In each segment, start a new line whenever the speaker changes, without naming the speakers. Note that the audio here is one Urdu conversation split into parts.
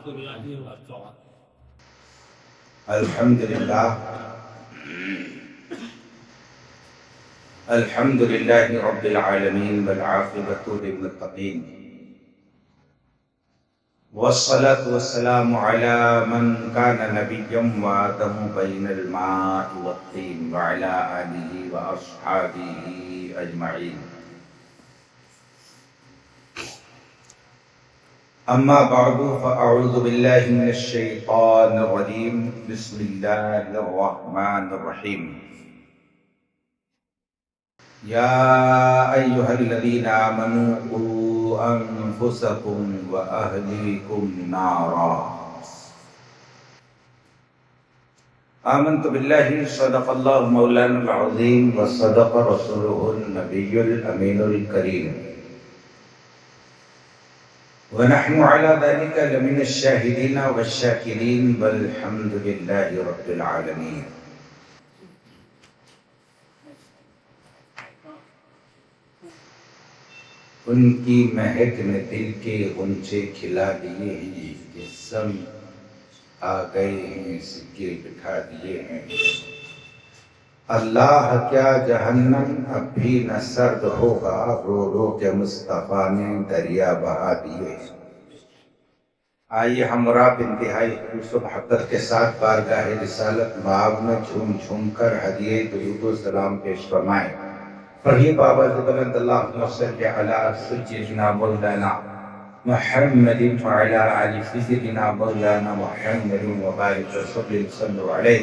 الحمد لله رب العالمين والعاقبة للمتقين والصلاة والسلام على من كان نبيا وآدم بين الماء والطين وعلى آله وأصحابه أجمعين. أما بعد فأعوذ بالله من الشيطان الرجيم. بسم الله الرحمن الرحيم. يا أيها الذين آمنوا قوا أنفسكم وأهليكم نارا. آمنت بالله صدق الله مولانا العظيم وصدق رسوله النبي الأمين الكريم ونحن على ذلك لمن الشاهدين والشاكرين والحمد لله رب العالمين. ان کی مہک نے دل کے غنچے کھلا دیے ہیں، جسم آ گئے ہیں، سکے بٹھا دیے ہیں. اللہ کیا جہنم اب بھی نہ سرد ہوگا، رو رو کے مصطفیٰ نے دریا بہا دیے. آئیے ہم رب انتہائی خلوص و محبت کے ساتھ بارگاہ رسالت مآب میں جھوم جھوم کر ہدیہ درود و سلام پیش فرمائیں. پڑھیے بابا بلند اللہم صلی علی سیدنا مولانا محمد وعلی آل سیدنا مولانا محمد وبارک وسلم صلوا علیہ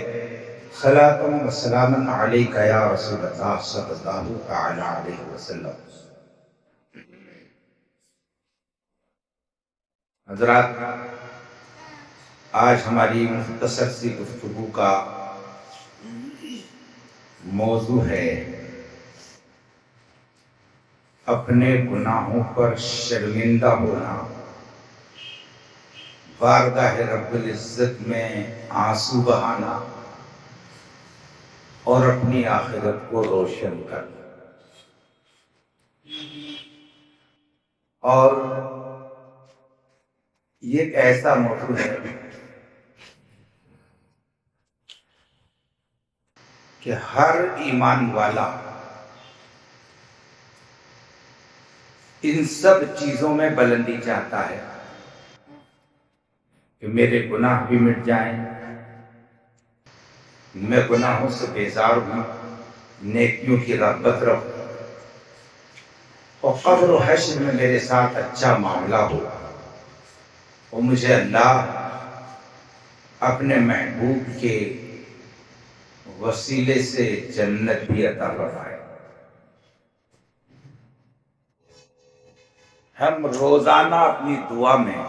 صلاۃ و سلاما علیک یا رسول اللہ صلی اللہ تعالی علیہ وسلم. حضرات، آج ہماری مختصر سی گفتگو کا موضوع ہے اپنے گناہوں پر شرمندہ ہونا، بارگاہ رب العزت میں آنسو بہانا اور اپنی آخرت کو روشن کرنا. اور یہ ایک ایسا موضوع ہے کہ ہر ایمان والا ان سب چیزوں میں بلندی چاہتا ہے کہ میرے گناہ بھی مٹ جائیں، میں گناہوں سے بیزار ہوں، نیکیوں کی رغبت رکھوں اور قبر و حشر میں میرے ساتھ اچھا معاملہ ہو اور مجھے اللہ اپنے محبوب کے وسیلے سے جنت بھی عطا فرمائے. ہم روزانہ اپنی دعا میں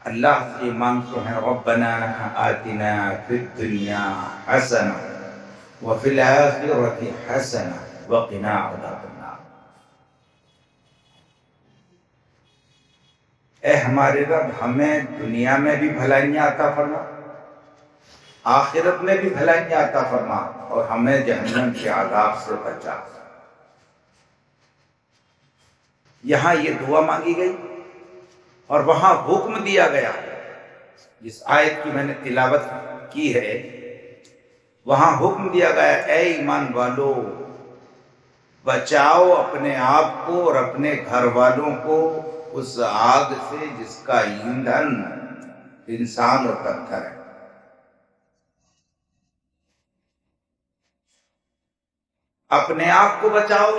اللہ سے مانگتے ہیں ربنا آتنا فی الدنیا حسنہ وفی الآخرۃ حسنہ وقنا عذاب النار. اے ہمارے رب، ہمیں دنیا میں بھی بھلائیاں عطا فرما، آخرت میں بھی بھلائیاں عطا فرما اور ہمیں جہنم کے عذاب سے بچا. یہاں یہ دعا مانگی گئی اور وہاں حکم دیا گیا. جس آیت کی میں نے تلاوت کی ہے وہاں حکم دیا گیا، اے ایمان والو، بچاؤ اپنے آپ کو اور اپنے گھر والوں کو اس آگ سے جس کا ایندھن انسان اور پتھر ہے. اپنے آپ کو بچاؤ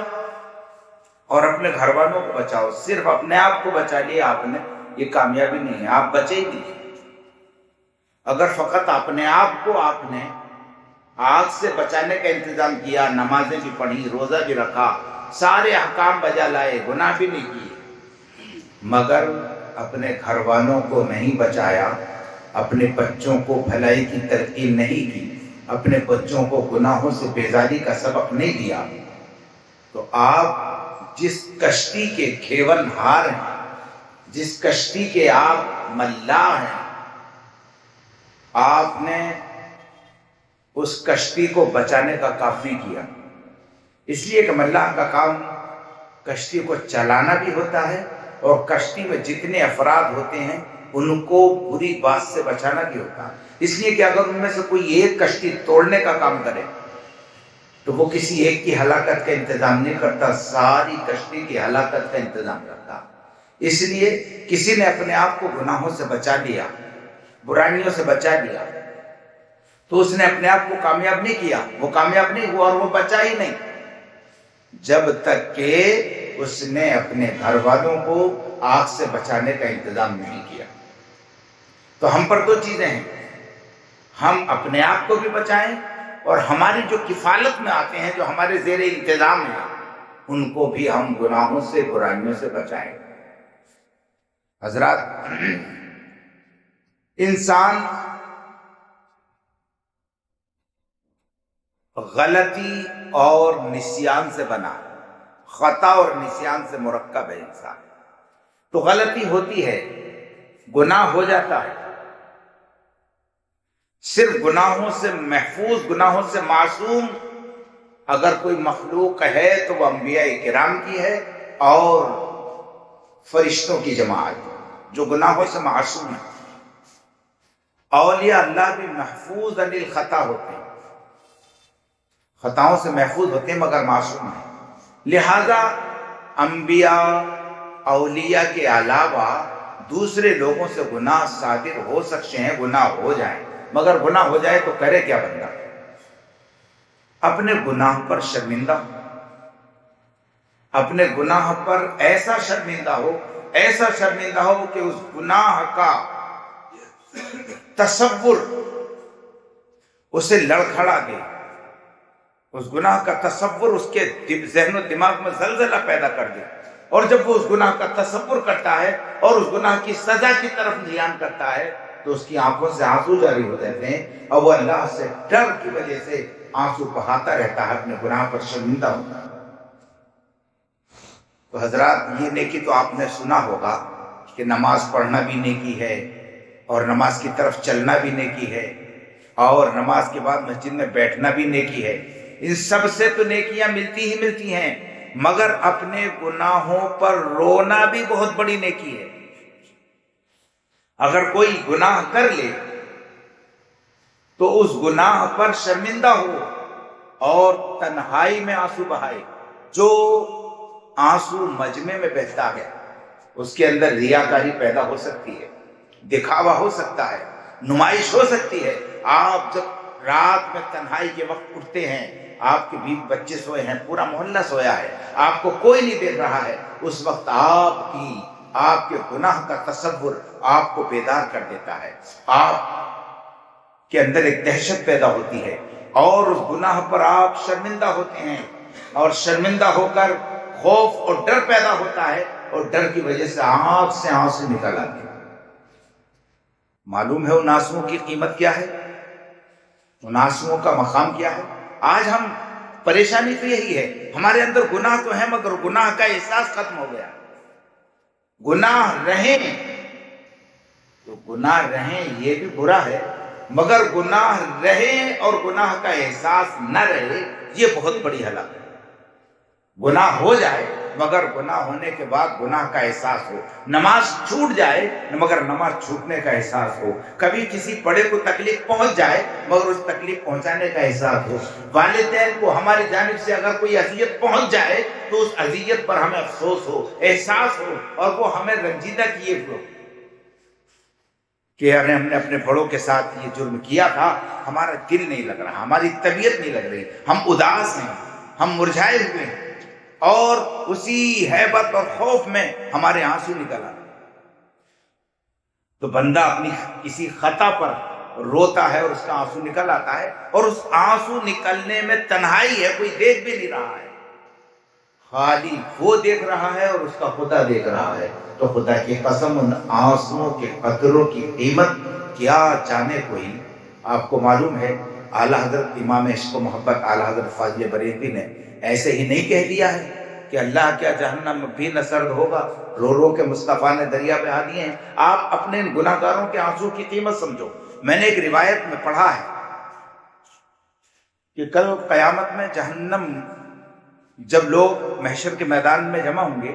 اور اپنے گھر والوں کو بچاؤ. صرف اپنے آپ کو بچا لیا آپ نے، یہ کامیابی نہیں ہے، آپ بچے ہی نہیں. اگر فقط اپنے آپ کو آپ نے آگ سے بچانے کا انتظام کیا، نمازیں بھی پڑھی، روزہ بھی رکھا، سارے احکام بجا لائے، گناہ بھی نہیں کیے، مگر اپنے گھر والوں کو نہیں بچایا، اپنے بچوں کو بھلائی کی تلقین نہیں کی، اپنے بچوں کو گناہوں سے بیزاری کا سبق نہیں دیا، تو آپ جس کشتی کے کھیون ہار ہیں، جس کشتی کے آپ ملاح ہیں، آپ نے اس کشتی کو بچانے کا کام نہیں کیا. اس لیے کہ ملاح کا کام کشتی کو چلانا بھی ہوتا ہے اور کشتی میں جتنے افراد ہوتے ہیں ان کو بری بات سے بچانا بھی ہوتا ہے، اس لیے کہ اگر ان میں سے کوئی ایک کشتی توڑنے کا کام کرے تو وہ کسی ایک کی ہلاکت کا انتظام نہیں کرتا، ساری کشتی کی ہلاکت کا انتظام کرتا۔ اس لیے کسی نے اپنے آپ کو گناہوں سے بچا لیا، برائیوں سے بچا لیا، تو اس نے اپنے آپ کو کامیاب نہیں کیا، وہ کامیاب نہیں ہوا اور وہ بچا ہی نہیں جب تک کہ اس نے اپنے گھر والوں کو آگ سے بچانے کا انتظام نہیں کیا۔ تو ہم پر دو چیزیں ہیں، ہم اپنے آپ کو بھی بچائیں اور ہماری جو کفالت میں آتے ہیں، جو ہمارے زیر انتظام ہیں، ان کو بھی ہم گناہوں سے برائیوں سے بچائیں۔ حضرات، انسان غلطی اور نسیان سے بنا، خطا اور نسیان سے مرکب ہے انسان۔ تو غلطی ہوتی ہے، گناہ ہو جاتا ہے، صرف گناہوں سے محفوظ، گناہوں سے معصوم اگر کوئی مخلوق ہے تو وہ انبیاء کرام کی ہے اور فرشتوں کی جماعت جو گناہوں سے معصوم ہے۔ اولیاء اللہ بھی محفوظ عن الخطا ہوتے ہیں، خطاؤں سے محفوظ ہوتے ہیں مگر معصوم ہیں۔ لہذا انبیاء، اولیاء کے علاوہ دوسرے لوگوں سے گناہ صادر ہو سکتے ہیں، گناہ ہو جائیں، مگر گناہ ہو جائے تو کرے کیا بندہ؟ اپنے گناہ پر شرمندہ ہو، اپنے گناہ پر ایسا شرمندہ ہو، ایسا شرمندہ ہو کہ اس گناہ کا تصور اسے لڑکھڑا دے، اس گناہ کا تصور اس کے ذہن و دماغ میں زلزلہ پیدا کر دے، اور جب وہ اس گناہ کا تصور کرتا ہے اور اس گناہ کی سزا کی طرف دھیان کرتا ہے تو اس کی آنکھوں سے آنسو جاری ہو جاتے ہیں اور وہ اللہ سے ڈر کی وجہ سے آنسو بہاتا رہتا ہے، اپنے گناہ پر شرمندہ ہوتا ہے۔ تو حضرات، یہ نیکی تو آپ نے سنا ہوگا کہ نماز پڑھنا بھی نیکی ہے اور نماز کی طرف چلنا بھی نیکی ہے اور نماز کے بعد مسجد میں بیٹھنا بھی نیکی ہے۔ ان سب سے تو نیکیاں ملتی ہی ملتی ہیں، مگر اپنے گناہوں پر رونا بھی بہت بڑی نیکی ہے۔ اگر کوئی گناہ کر لے تو اس گناہ پر شرمندہ ہو اور تنہائی میں آنسو بہائے۔ جو آنسو مجمع میں بہتا ہے اس کے اندر ریاکاری پیدا ہو سکتی ہے، دکھاوا ہو سکتا ہے، نمائش ہو سکتی ہے۔ آپ جب رات میں تنہائی کے وقت اٹھتے ہیں، آپ کے بیوی بچے سوئے ہیں، پورا محلہ سویا ہے، آپ کو کوئی نہیں دیکھ رہا ہے، اس وقت آپ کے گناہ کا تصور آپ کو بیدار کر دیتا ہے، آپ کے اندر ایک دہشت پیدا ہوتی ہے اور اس گناہ پر آپ شرمندہ ہوتے ہیں، اور شرمندہ ہو کر خوف اور ڈر پیدا ہوتا ہے، اور ڈر کی وجہ سے آنکھ سے آنسو نکل آتے ہیں۔ معلوم ہے ان آنسوؤں کی قیمت کیا ہے، ان آنسوؤں کا مقام کیا ہے۔ آج ہم پریشانی تو یہی ہے، ہمارے اندر گناہ تو ہے مگر گناہ کا احساس ختم ہو گیا۔ گناہ رہیں تو گناہ رہیں یہ بھی برا ہے، مگر گناہ رہے اور گناہ کا احساس نہ رہے یہ بہت بڑی ہلاکت ہے۔ گناہ ہو جائے مگر گناہ ہونے کے بعد گناہ کا احساس ہو، نماز چھوٹ جائے مگر نماز چھوٹنے کا احساس ہو، کبھی کسی بڑے کو تکلیف پہنچ جائے مگر اس تکلیف پہنچانے کا احساس ہو، والدین کو ہماری جانب سے اگر کوئی اذیت پہنچ جائے تو اس اذیت پر ہمیں افسوس ہو، احساس ہو، اور وہ ہمیں رنجیدہ کیے ہو کہ ہم نے اپنے بڑوں کے ساتھ یہ جرم کیا تھا، ہمارا دل نہیں لگ رہا، ہماری طبیعت نہیں لگ رہی، ہم اداس ہیں، ہم مرجھائے ہوئے ہیں، اور اسی ہیبت اور خوف میں ہمارے آنسو نکل آتے۔ تو بندہ اپنی کسی خطا پر روتا ہے اور اس کا آنسو نکل آتا ہے، اور اس آنسو نکلنے میں تنہائی ہے، کوئی دیکھ بھی نہیں رہا ہے، خالی وہ دیکھ رہا ہے اور اس کا خدا دیکھ رہا ہے۔ تو خدا کی قسم ان آنسوؤں کے قطروں کی قیمت کیا جانے کوئی۔ آپ کو معلوم ہے اعلیٰ حضرت امام عشق و محبت اعلیٰ حضرت فاضل بریلوی نے ایسے ہی نہیں کہہ دیا ہے کہ اللہ کیا جہنم بھی نہ سرد ہوگا، رو رو کے مصطفیٰ نے دریا بہا دیے ہیں۔ آپ اپنے ان گناہ گاروں کے آنسو کی قیمت سمجھو۔ میں نے ایک روایت میں پڑھا ہے کہ کل قیامت میں جہنم جب لوگ محشر کے میدان میں جمع ہوں گے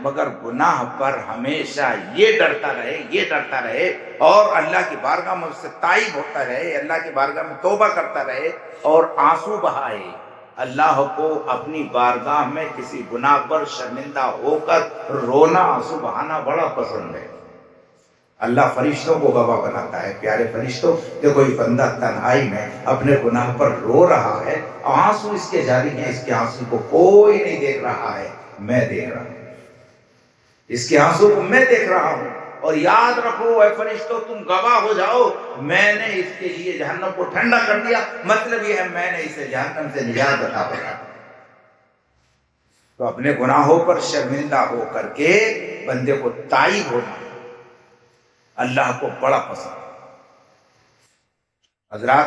مگر گناہ پر ہمیشہ یہ ڈرتا رہے اور اللہ کی بارگاہ میں اس سے تائب ہوتا رہے، اللہ کی بارگاہ میں توبہ کرتا رہے اور آنسو بہائے۔ اللہ کو اپنی بارگاہ میں کسی گناہ پر شرمندہ ہو کر رونا، آنسو بہانا بڑا پسند ہے۔ اللہ فرشتوں کو گواہ بناتا ہے، پیارے فرشتوں کہ کوئی بندہ تنہائی میں اپنے گناہ پر رو رہا ہے، آنسو اس کے جاری ہیں، اس کے آنسو کو کوئی نہیں دیکھ رہا ہے، میں دیکھ رہا ہوں، اس کے آنسو کو میں دیکھ رہا ہوں۔ اور یاد رکھو اے فرشتوں، تم گواہ ہو جاؤ، میں نے اس کے لیے جہنم کو ٹھنڈا کر دیا، مطلب یہ ہے میں نے اسے جہنم سے نجات عطا فرمائی۔ تو اپنے گناہوں پر شرمندہ ہو کر کے بندے کو تائب ہونا اللہ کو بڑا پسند ہے۔ حضرات،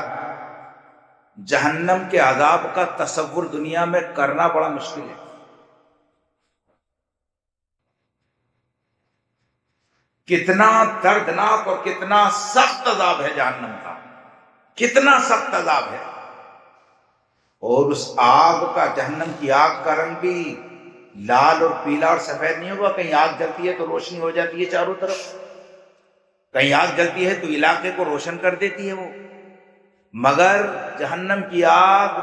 جہنم کے عذاب کا تصور دنیا میں کرنا بڑا مشکل ہے۔ کتنا دردناک اور کتنا سخت عذاب ہے جہنم کا، کتنا سخت عذاب ہے۔ اور اس آگ کا، جہنم کی آگ کا رنگ بھی لال اور پیلا اور سفید نہیں ہوگا۔ کہیں آگ جلتی ہے تو روشنی ہو جاتی ہے چاروں طرف، کہیں آگ جلتی ہے تو علاقے کو روشن کر دیتی ہے وہ، مگر جہنم کی آگ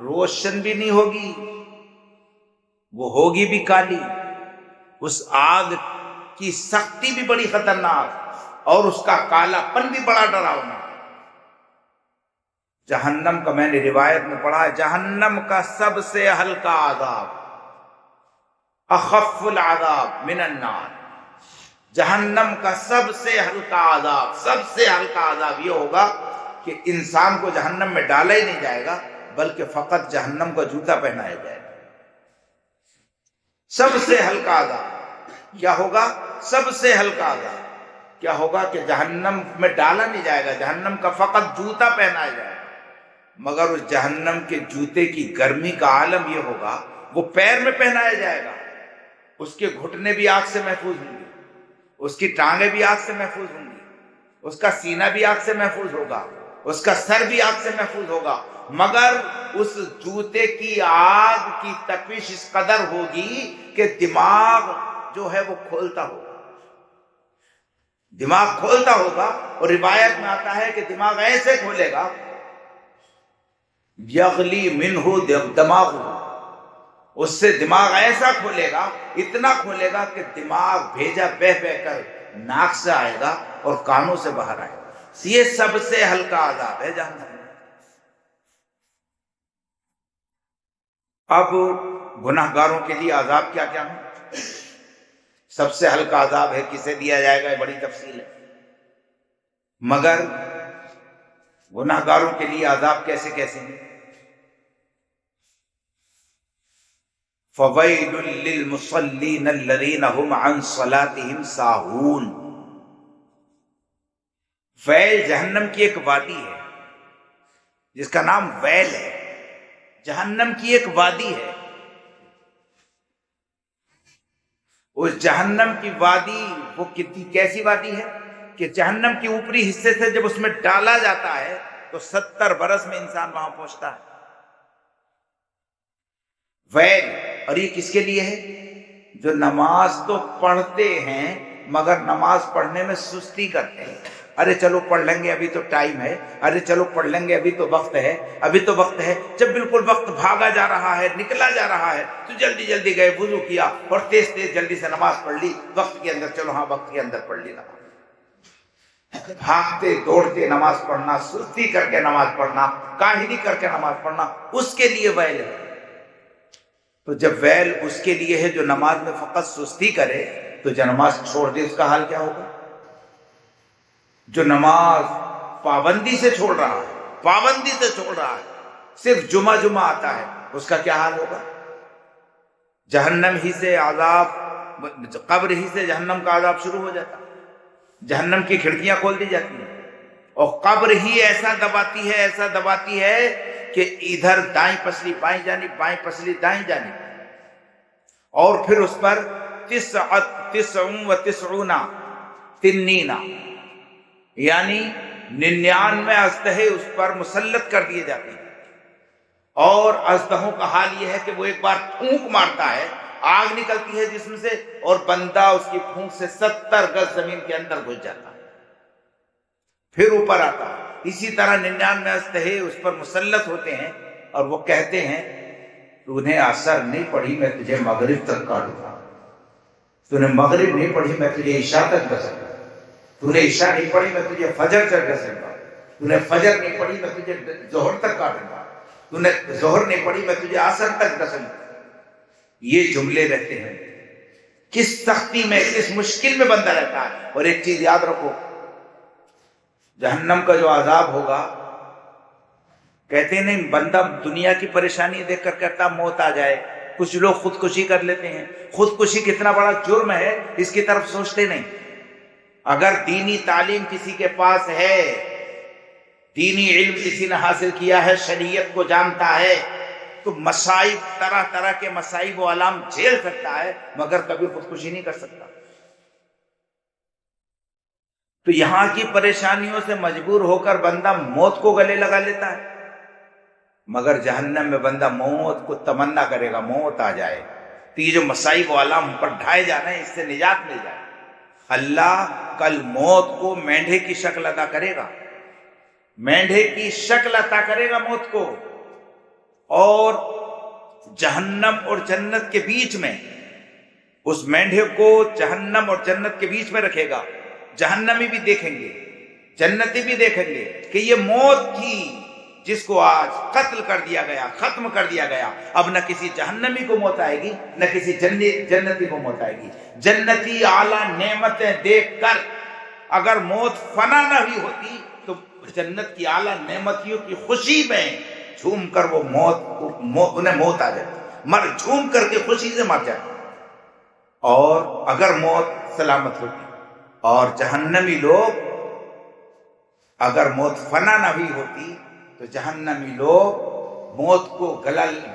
روشن بھی نہیں ہوگی، وہ ہوگی بھی کالی۔ اس آگ کی سختی بھی بڑی خطرناک اور اس کا کالا پن بھی بڑا ڈراؤنا۔ جہنم کا میں نے روایت میں پڑھا ہے، جہنم کا سب سے ہلکا عذاب، اخف العذاب من النار، جہنم کا سب سے ہلکا عذاب، سب سے ہلکا عذاب یہ ہوگا کہ انسان کو جہنم میں ڈالا ہی نہیں جائے گا، بلکہ فقط جہنم کا جوتا پہنایا جائے گا۔ سب سے ہلکا عذاب کیا ہوگا؟ سب سے ہلکا عذاب کیا ہوگا کہ جہنم میں ڈالا نہیں جائے گا، جہنم کا فقط جوتا پہنایا جائے گا، مگر اس جہنم کے جوتے کی گرمی کا عالم یہ ہوگا، وہ پیر میں پہنایا جائے گا، اس کے گھٹنے بھی آگ سے محفوظ ہوں گے، اس کی ٹانگیں بھی آگ سے محفوظ ہوں گی، اس کا سینہ بھی آگ سے محفوظ ہوگا، اس کا سر بھی آگ سے محفوظ ہوگا، مگر اس جوتے کی آگ کی تپش اس قدر ہوگی کہ دماغ جو ہے وہ کھولتا ہوگا، دماغ کھولتا ہوگا۔ اور روایت میں آتا ہے کہ دماغ ایسے کھولے گا، یغلی منہ دماغ، اس سے دماغ ایسا کھولے گا، اتنا کھولے گا کہ دماغ بھیجا بہ بہ کر ناک سے آئے گا اور کانوں سے باہر آئے گا۔ یہ سب سے ہلکا عذاب ہے جہنم۔ اب گناہ گاروں کے لیے عذاب کیا کیا ہے؟ سب سے ہلکا عذاب ہے، کسے دیا جائے گا یہ بڑی تفصیل ہے، مگر گناہ گاروں کے لیے عذاب کیسے کیسے ہیں؟ فَوَيْلٌ لِّلْمُصَلِّينَ الَّذِينَ هُمْ عَنْ صَلَاتِهِمْ سَاهُونَ۔ ویل جہنم کی ایک وادی ہے جس کا نام ویل ہے، جہنم کی ایک وادی ہے۔ اس جہنم کی وادی وہ کتنی کیسی وادی ہے کہ جہنم کے اوپری حصے سے جب اس میں ڈالا جاتا ہے تو 70 برس میں انسان وہاں پہنچتا ہے۔ ویل، اور یہ کس کے لیے ہے؟ جو نماز تو پڑھتے ہیں مگر نماز پڑھنے میں سستی کرتے ہیں۔ ارے چلو پڑھ لیں گے، ابھی تو ٹائم ہے، ارے چلو پڑھ لیں گے، ابھی تو وقت ہے، ابھی تو وقت ہے۔ جب بالکل وقت بھاگا جا رہا ہے، نکلا جا رہا ہے، تو جلدی جلدی گئے، وضو کیا اور تیز تیز جلدی سے نماز پڑھ لی وقت کے اندر۔ چلو ہاں وقت کے اندر پڑھ لی نماز۔ بھاگتے دوڑتے نماز پڑھنا، سستی کر کے نماز پڑھنا، کاہلی کر کے نماز پڑھنا، اس کے لیے ویل ہے۔ تو جب ویل اس کے لیے ہے جو نماز میں فقط سستی کرے، تو جو نماز چھوڑ دے اس کا حال کیا ہوگا؟ جو نماز پابندی سے چھوڑ رہا ہے، پابندی سے چھوڑ رہا ہے، صرف جمعہ آتا ہے، اس کا کیا حال ہوگا؟ جہنم ہی سے عذاب، قبر ہی سے جہنم کا عذاب شروع ہو جاتا ہے، جہنم کی کھڑکیاں کھول دی جاتی ہیں اور قبر ہی ایسا دباتی ہے، ایسا دباتی ہے کہ ادھر دائیں پسلی بائیں جانب، بائیں پسلی دائیں جانب، اور پھر اس پر 99 تنین، یعنی 99 اژدہے اس پر مسلط کر دیے جاتے ہیں۔ اور اژدہوں کا حال یہ ہے کہ وہ ایک بار پھونک مارتا ہے آگ نکلتی ہے جسم سے اور بندہ اس کی پھونک سے 70 گز زمین کے اندر گھس جاتا ہے، پھر اوپر آتا ہے۔ اسی طرح 99 استحے اس پر مسلط ہوتے ہیں اور وہ کہتے ہیں تو نے عصر نہیں پڑھی میں تجھے مغرب تک کاٹوں گا، تو نے مغرب نہیں پڑھی میں تجھے عشاء تک ڈسوں گا، تو نے عشاء نہیں پڑھی میں تجھے فجر تک ڈسوں گا، تو نے فجر نہیں پڑھی میں تجھے ظہر تک کاٹوں گا، تو نے ظہر نہیں پڑھی میں تجھے عصر تک ڈسوں گا۔ یہ جملے رہتے ہیں، کس سختی میں کس مشکل میں بندہ رہتا ہے۔ اور ایک چیز یاد رکھو، جہنم کا جو عذاب ہوگا، کہتے نہیں بندہ دنیا کی پریشانی دیکھ کر کہتا موت آ جائے، کچھ لوگ خودکشی کر لیتے ہیں، خودکشی کتنا بڑا جرم ہے اس کی طرف سوچتے نہیں۔ اگر دینی تعلیم کسی کے پاس ہے، دینی علم کسی نے حاصل کیا ہے، شریعت کو جانتا ہے، تو مصائب طرح طرح کے مصائب و آلام جھیل سکتا ہے، مگر کبھی خودکشی نہیں کر سکتا۔ تو یہاں کی پریشانیوں سے مجبور ہو کر بندہ موت کو گلے لگا لیتا ہے، مگر جہنم میں بندہ موت کو تمنا کرے گا، موت آ جائے تو یہ جو مصائب و آلام پر ڈھائے جانا ہے اس سے نجات مل جائے۔ اللہ کل موت کو مینڈھے کی شکل عطا کرے گا، مینڈھے کی شکل عطا کرے گا موت کو، اور جہنم اور جنت کے بیچ میں اس مینڈھے کو جہنم اور جنت کے بیچ میں رکھے گا۔ جہنمی بھی دیکھیں گے، جنتی بھی دیکھیں گے کہ یہ موت تھی جس کو آج قتل کر دیا گیا، ختم کر دیا گیا۔ اب نہ کسی جہنمی کو موت آئے گی، نہ کسی جنتی کو موت آئے گی۔ جنتی اعلیٰ نعمتیں دیکھ کر اگر موت فنا نہ ہوئی ہوتی تو جنت کی اعلیٰ نعمتیوں کی خوشی میں جھوم کر وہ انہیں موت آ جاتی، جھوم کر کے خوشی سے مر جاتی۔ اور اگر موت سلامت ہوتی اور جہنمی لوگ اگر موت فنا نہ ہوئی ہوتی تو جہنمی لوگ موت کو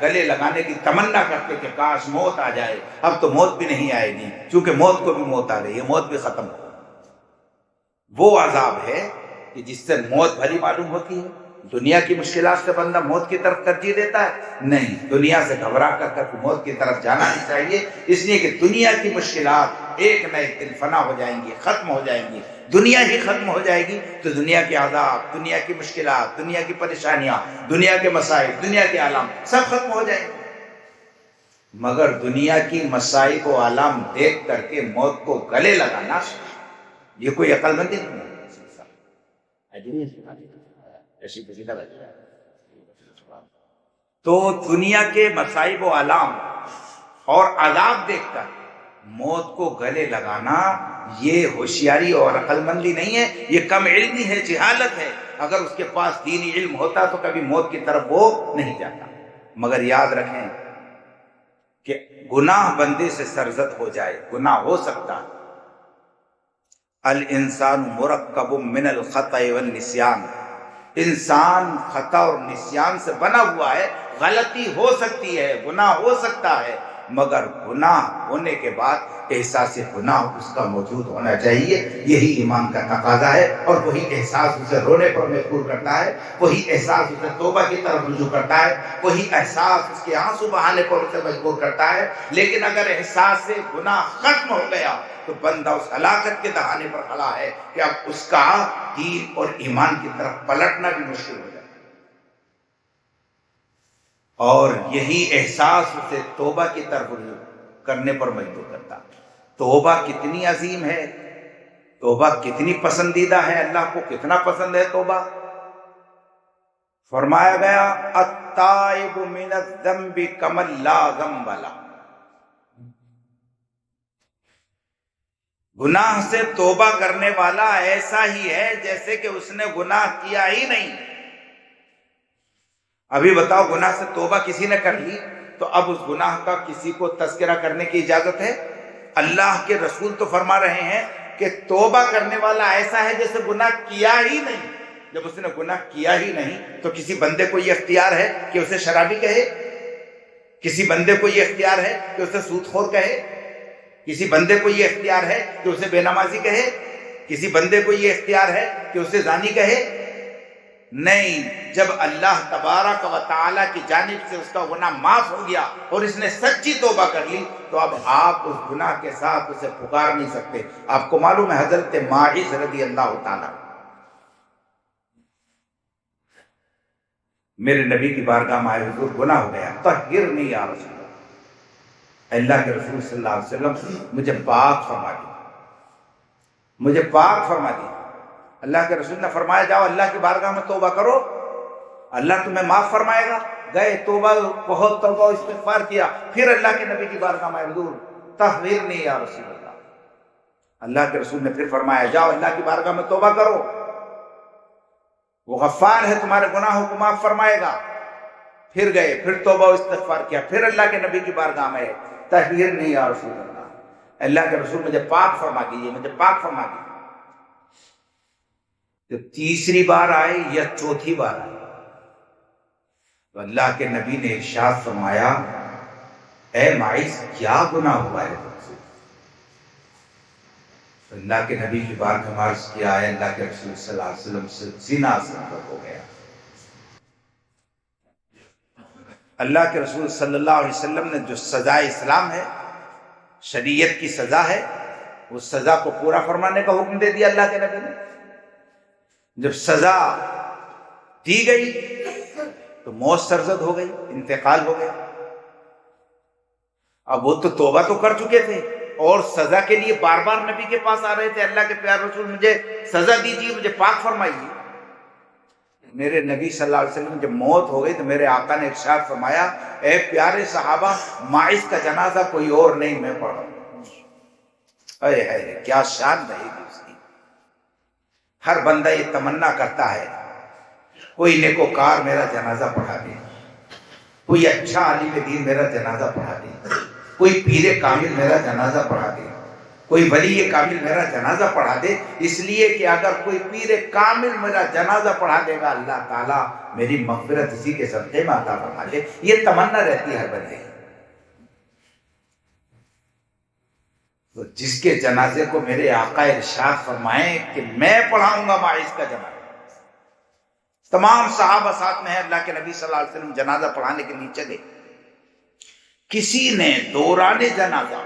گلے لگانے کی تمنا کرتے کہ کاش موت آ جائے۔ اب تو موت بھی نہیں آئے گی کیونکہ موت کو بھی موت آ گئی ہے، موت بھی ختم ہو۔ وہ عذاب ہے کہ جس سے موت بھری معلوم ہوتی ہے۔ دنیا کی مشکلات سے بندہ موت کی طرف ترجیح دیتا ہے؟ نہیں، دنیا سے گھبرا کر موت کی طرف جانا نہیں چاہیے، اس لیے کہ دنیا کی مشکلات ایک نہ ایک دن فنا ہو جائیں گی، ختم ہو جائیں گی۔ دنیا ہی ختم ہو جائے گی تو دنیا کے عذاب، دنیا کی مشکلات، دنیا کی پریشانیاں، دنیا کے مسائل، دنیا کے آلام سب ختم ہو جائیں گے۔ مگر دنیا کی مسائل و آلام دیکھ کر کے موت کو گلے لگانا یہ کوئی عقل مندی نہیں ہے۔ تو دنیا کے مصائب و آلام اور عذاب دیکھ کر موت کو گلے لگانا یہ ہوشیاری اور عقل مندی نہیں ہے، یہ کم علمی ہے، جہالت ہے۔ اگر اس کے پاس دینی علم ہوتا تو کبھی موت کی طرف وہ نہیں جاتا۔ مگر یاد رکھیں کہ گناہ بندے سے سرزد ہو جائے، گناہ ہو سکتا ہے۔ الانسان مرکب من الخطأ والنسیان، انسان خطا اور نسیان سے بنا ہوا ہے۔ غلطی ہو سکتی ہے، گناہ ہو سکتا ہے، مگر گناہ ہونے کے بعد احساس گناہ اس کا موجود ہونا چاہیے۔ یہی ایمان کا تقاضا ہے، اور وہی احساس اسے رونے پر مجبور کرتا ہے، وہی احساس اسے توبہ کی طرف رجوع کرتا ہے، وہی احساس اس کے آنسو بہانے پر اسے مجبور کرتا ہے۔ لیکن اگر احساس سے گناہ ختم ہو گیا تو بندہ اس ہلاکت کے دہانے پر کھڑا ہے کہ اب اس کا دین اور ایمان کی طرف پلٹنا بھی مشکل ہو جائے، اور یہی احساس اسے توبہ کی طرف رجوع کرنے پر مجبور کرتا۔ توبہ کتنی عظیم ہے، توبہ کتنی پسندیدہ ہے، اللہ کو کتنا پسند ہے توبہ۔ فرمایا گیا التائب من الذنب کمن لا ذنب لہ، گناہ سے توبہ کرنے والا ایسا ہی ہے جیسے کہ اس نے گناہ کیا ہی نہیں۔ ابھی بتاؤ، گناہ سے توبہ کسی نے کر لی تو اب اس گناہ کا کسی کو تذکرہ کرنے کی اجازت ہے؟ اللہ کے رسول تو فرما رہے ہیں کہ توبہ کرنے والا ایسا ہے جیسے گناہ کیا ہی نہیں۔ جب اس نے گناہ کیا ہی نہیں تو کسی بندے کو یہ اختیار ہے کہ اسے شرابی کہے؟ کسی بندے کو یہ اختیار ہے کہ اسے سود خور کہے؟ کسی بندے کو یہ اختیار ہے کہ اسے بے نمازی کہے؟ کسی بندے کو یہ اختیار ہے کہ اسے زانی کہے؟ نہیں، جب اللہ تبارک و تعالیٰ کی جانب سے اس کا گناہ معاف ہو گیا اور اس نے سچی توبہ کر لی تو اب آپ اس گناہ کے ساتھ اسے پکار نہیں سکتے۔ آپ کو معلوم ہے حضرت ماعز رضی اللہ تعالیٰ میرے نبی کی بارگاہ میں آئے، حضور گناہ ہو گیا، طہرنی یا رسول اللہ کے رسول صلی اللہ علیہ وسلم مجھے پاک فرما دی، مجھے پاک فرما دی۔ اللہ کے رسول نے فرمایا جاؤ اللہ کی بارگاہ میں توبہ کرو، اللہ تمہیں معاف فرمائے گا۔ گئے، توبہ، بہت توبہ استغفار کیا، پھر اللہ کے نبی کی بارگاہ میں، حضور طہرنی یا رسول اللہ۔ اللہ کے رسول نے پھر فرمایا جاؤ اللہ کی بارگاہ میں توبہ کرو، وہ غفار ہے، تمہارے گناہوں کو معاف فرمائے گا۔ پھر گئے، پھر توبہ و استغفار کیا، پھر اللہ کے نبی کی بارگاہ میں، طہرنی یا رسول اللہ، اللہ کے رسول مجھے پاک فرما دیجیے، مجھے پاک فرما دیجیے۔ جب تیسری بار آئے یا چوتھی بار آئے تو اللہ کے نبی نے ارشاد فرمایا، اے ماعز کیا گناہ ہوا ہے تم سے؟ تو اللہ کے نبی کی بار میں عرض کیا ہے، اللہ کے رسول صلی اللہ علیہ وسلم سے زنا ہو گیا۔ اللہ کے رسول صلی اللہ علیہ وسلم نے جو سزا اسلام ہے، شریعت کی سزا ہے، اس سزا کو پورا فرمانے کا حکم دے دیا اللہ کے نبی نے۔ جب سزا دی گئی تو موت سرزد ہو گئی، انتقال ہو گیا۔ اب وہ تو توبہ تو کر چکے تھے اور سزا کے لیے بار بار نبی کے پاس آ رہے تھے، اللہ کے پیارے رسول مجھے سزا دیجیے، مجھے پاک فرمائیے۔ میرے نبی صلی اللہ علیہ وسلم جب موت ہو گئی تو میرے آقا نے ارشاد فرمایا، اے پیارے صحابہ ماعز کا جنازہ کوئی اور نہیں، میں پڑھ رہا ہوں۔ اے ہے کیا شان رہے گی اس کی۔ ہر بندہ یہ تمنا کرتا ہے کوئی نیکوکار میرا جنازہ پڑھا دے، کوئی اچھا عالم دین میرا جنازہ پڑھا دے، کوئی پیر کامل میرا جنازہ پڑھا دے، کوئی ولی کامل میرا جنازہ پڑھا دے، اس لیے کہ اگر کوئی پیر کامل میرا جنازہ پڑھا دے گا اللہ تعالیٰ میری مغفرت اسی کے صدقے میں عطا فرما دے۔ یہ تمنا رہتی ہے ہر بندے کی۔ تو جس کے جنازے کو میرے آقا ارشاد فرمائیں کہ میں پڑھاؤں گا ماعز کا جنازہ، تمام صحابہ ساتھ میں ہیں، اللہ کے نبی صلی اللہ علیہ وسلم جنازہ پڑھانے کے لیے چلے۔ کسی نے دوران جنازہ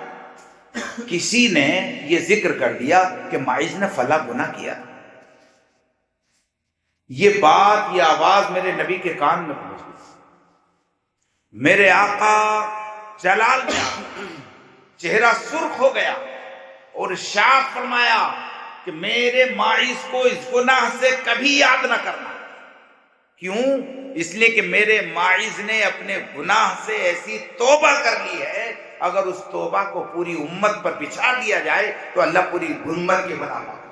کسی نے یہ ذکر کر دیا کہ ماعز نے فلاں گناہ کیا۔ یہ بات، یہ آواز میرے نبی کے کان میں پہنچ گئی۔ میرے آقا جلال میں چہرہ سرخ ہو گیا اور ارشاد فرمایا کہ میرے ماعز کو اس گناہ سے کبھی یاد نہ کرنا۔ کیوں؟ اس لیے کہ میرے ماعز نے اپنے گناہ سے ایسی توبہ کر لی ہے، اگر اس توبہ کو پوری امت پر بچھا دیا جائے تو اللہ پوری امت کے برابر۔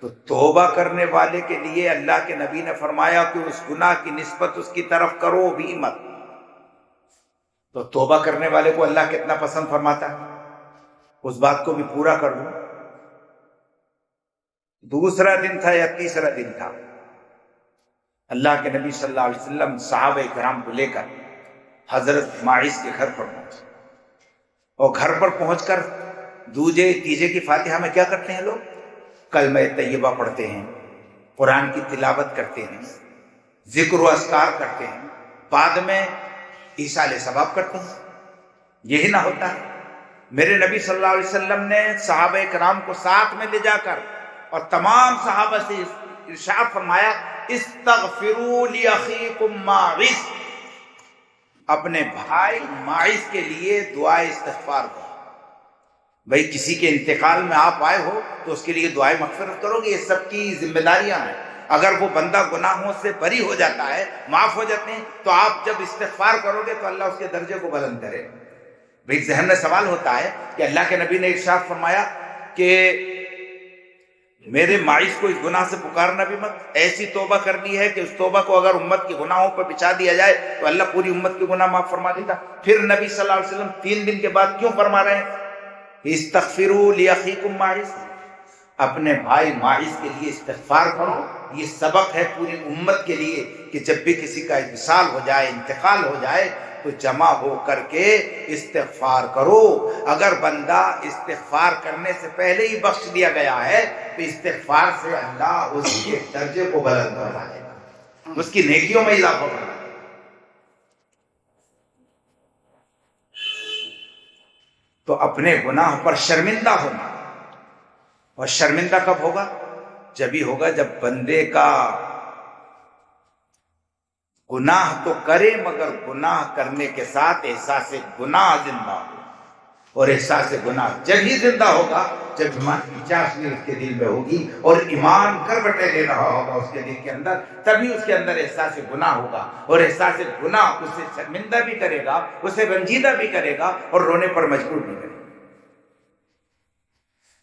تو توبہ کرنے والے کے لیے اللہ کے نبی نے فرمایا کہ اس گناہ کی نسبت اس کی طرف کرو بھی مت۔ تو توبہ کرنے والے کو اللہ کتنا پسند فرماتا ہے، اس بات کو بھی پورا کر دوں۔ دوسرا دن تھا یا تیسرا دن تھا، اللہ کے نبی صلی اللہ علیہ وسلم صحابہ کرام کو لے کر حضرت ماعز کے گھر پر پہنچے، اور گھر پر پہنچ کر دوجے تیجے کی فاتحہ میں کیا کرتے ہیں لوگ؟ کلمہ طیبہ پڑھتے ہیں، قرآن کی تلاوت کرتے ہیں، ذکر و اذکار کرتے ہیں، بعد میں ایصال ثواب کرتے ہیں۔ یہی نہ ہوتا ہے؟ میرے نبی صلی اللہ علیہ وسلم نے صحابہ کرام کو ساتھ میں لے جا کر اور تمام صحابہ سے ارشاد فرمایا، استغفروا لاخیکم ماعز، اپنے بھائی ماعز کے لیے دعائے استغفار کرو۔ بھئی کسی کے انتقال میں آپ آئے ہو تو اس کے لیے دعائے مغفرت کرو گے، یہ سب کی ذمہ داریاں ہیں۔ اگر وہ بندہ گناہوں سے بری ہو جاتا ہے، معاف ہو جاتے ہیں، تو آپ جب استغفار کرو گے تو اللہ اس کے درجے کو بلند کرے گا۔ بھئی ذہن میں سوال ہوتا ہے کہ اللہ کے نبی نے ارشاد فرمایا کہ میرے ماعز کو اس گناہ سے پکارنا بھی مت، ایسی توبہ کرنی ہے کہ اس توبہ کو اگر امت کے گناہوں پر بچھا دیا جائے تو اللہ پوری امت کے گناہ معاف فرما دیتا۔ پھر نبی صلی اللہ علیہ وسلم 3 دن کے بعد کیوں فرما رہے ہیں استغفروا لاخیکم ماعز، اپنے بھائی ماعز کے لیے استغفار کرو۔ یہ سبق ہے پوری امت کے لیے کہ جب بھی کسی کا وصال ہو جائے، انتقال ہو جائے، تو جمع ہو کر کے استغفار کرو. اگر بندہ استغفار کرنے سے پہلے ہی بخش دیا گیا ہے تو استغفار سے اللہ اس کے درجے کو بلند کروا دے گا, اس کی نیکیوں میں اضافہ کروا دے گا. تو اپنے گناہ پر شرمندہ ہونا, اور شرمندہ کب ہوگا؟ جبھی ہوگا جب بندے کا گناہ تو کرے مگر گناہ کرنے کے ساتھ احساس گناہ زندہ ہو. اور احساس گناہ جب ہی زندہ ہوگا جب ایمان کی چاشنی اس کے دل میں ہوگی اور ایمان کروٹیں لے رہا ہوگا اس کے دل کے اندر, تبھی اس کے اندر احساس گناہ ہوگا. اور احساس گناہ اسے شرمندہ بھی کرے گا, اسے رنجیدہ بھی کرے گا اور رونے پر مجبور بھی کرے گا.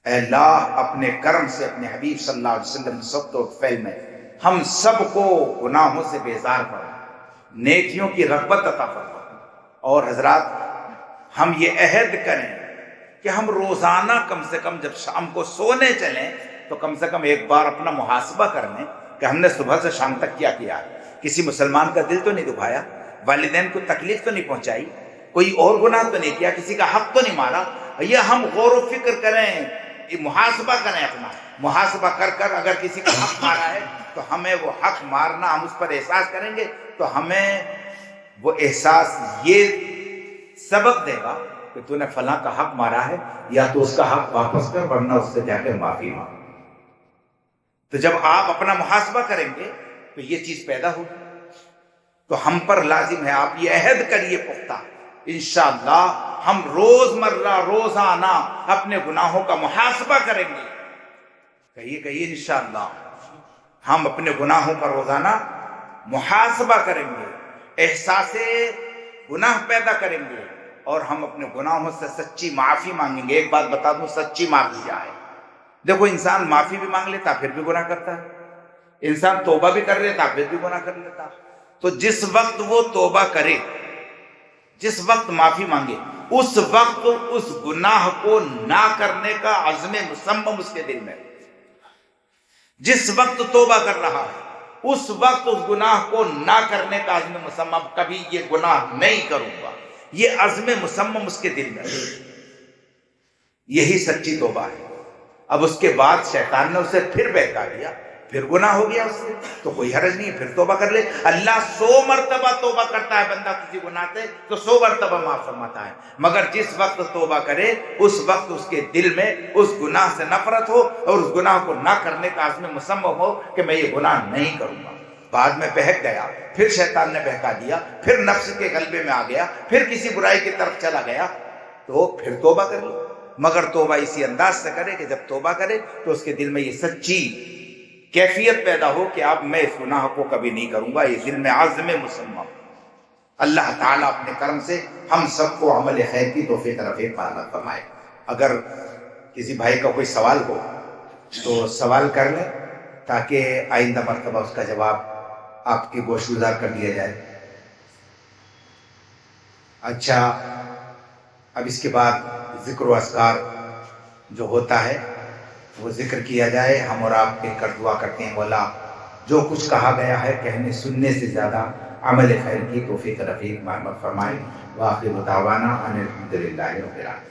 اے اللہ اپنے کرم سے اپنے حبیب صلی اللہ علیہ وسلم کی صحبت و فعل میں ہم سب کو گناہوں سے بیزار فرما, نیکیوں کی رغبت عطا فرما. اور حضرات ہم یہ عہد کریں کہ ہم روزانہ کم سے کم جب شام کو سونے چلیں تو کم سے کم ایک بار اپنا محاسبہ کر لیں کہ ہم نے صبح سے شام تک کیا کیا ہے. کسی مسلمان کا دل تو نہیں دکھایا, والدین کو تکلیف تو نہیں پہنچائی, کوئی اور گناہ تو نہیں کیا, کسی کا حق تو نہیں مارا. یہ ہم غور و فکر کریں, محاسبہ کریں. اپنا محاسبہ کر کر اگر کسی کا حق مارا ہے تو ہمیں وہ حق مارنا, ہم اس پر احساس کریں گے تو ہمیں وہ احساس یہ سبق دے گا کہ تو نے فلاں کا حق مارا ہے, یا تو اس کا حق واپس کر ورنہ اس سے جا کے معافی مانگ. تو جب آپ اپنا محاسبہ کریں گے تو یہ چیز پیدا ہوگی. تو ہم پر لازم ہے, آپ یہ عہد کریے پختہ, انشاءاللہ ہم روزمرہ روزانہ اپنے گناہوں کا محاسبہ کریں گے. کہیے انشاءاللہ ہم اپنے گناہوں کا روزانہ محاسبہ کریں گے, احساس گناہ پیدا کریں گے اور ہم اپنے گناہوں سے سچی معافی مانگیں گے. ایک بات بتا دوں, سچی معافی کیا ہے؟ دیکھو انسان معافی بھی مانگ لیتا پھر بھی گناہ کرتا ہے, انسان توبہ بھی کر لیتا پھر بھی گناہ کر لیتا. تو جس وقت وہ توبہ کرے, جس وقت معافی مانگے, اس وقت اس گناہ کو نہ کرنے کا عزم مصمم اس کے دل میں. جس وقت توبہ کر رہا ہے اس وقت اس گناہ کو نہ کرنے کا عزم مصمم, کبھی یہ گناہ نہیں کروں گا, یہ عزم مصمم اس کے دل میں. یہی سچی توبہ ہے. اب اس کے بعد شیطان نے اسے پھر بہکا دیا, پھر گناہ ہو گیا اس سے, تو کوئی حرج نہیں ہے, پھر توبہ کر لے. اللہ 100 مرتبہ توبہ کرتا ہے بندہ کسی گناہ سے تو 100 مرتبہ معاف فرماتا ہے. مگر جس وقت توبہ کرے اس وقت اس کے دل میں اس گناہ سے نفرت ہو اور اس گناہ کو نہ کرنے کا عزم مصمم ہو کہ میں یہ گناہ نہیں کروں گا. بعد میں بہک گیا, پھر شیطان نے بہکا دیا, پھر نفس کے غلبے میں آ گیا, پھر کسی برائی کی طرف چلا گیا, تو پھر توبہ کر لو. مگر توبہ اسی انداز سے کرے کہ جب توبہ کرے تو اس کے دل میں یہ سچی کیفیت پیدا ہو کہ اب میں اس گناہ کو کبھی نہیں کروں گا, یہ دل میں عزم مصمم. اللہ تعالیٰ اپنے کرم سے ہم سب کو عمل خیر کی توفیق رفیق عطا فرمائے. اگر کسی بھائی کا کوئی سوال ہو تو سوال کر لیں تاکہ آئندہ مرتبہ اس کا جواب آپ کی گوش گزار کر دیا جائے. اچھا, اب اس کے بعد ذکر و اذکار جو ہوتا ہے وہ ذکر کیا جائے. ہم اور آپ مل کر دعا کرتے ہیں, مولا جو کچھ کہا گیا ہے کہنے سننے سے زیادہ عمل خیر کی توفیق رفیق مرحمت فرمائے. وآخر دعوانا ان الحمدللہ رب العالمین.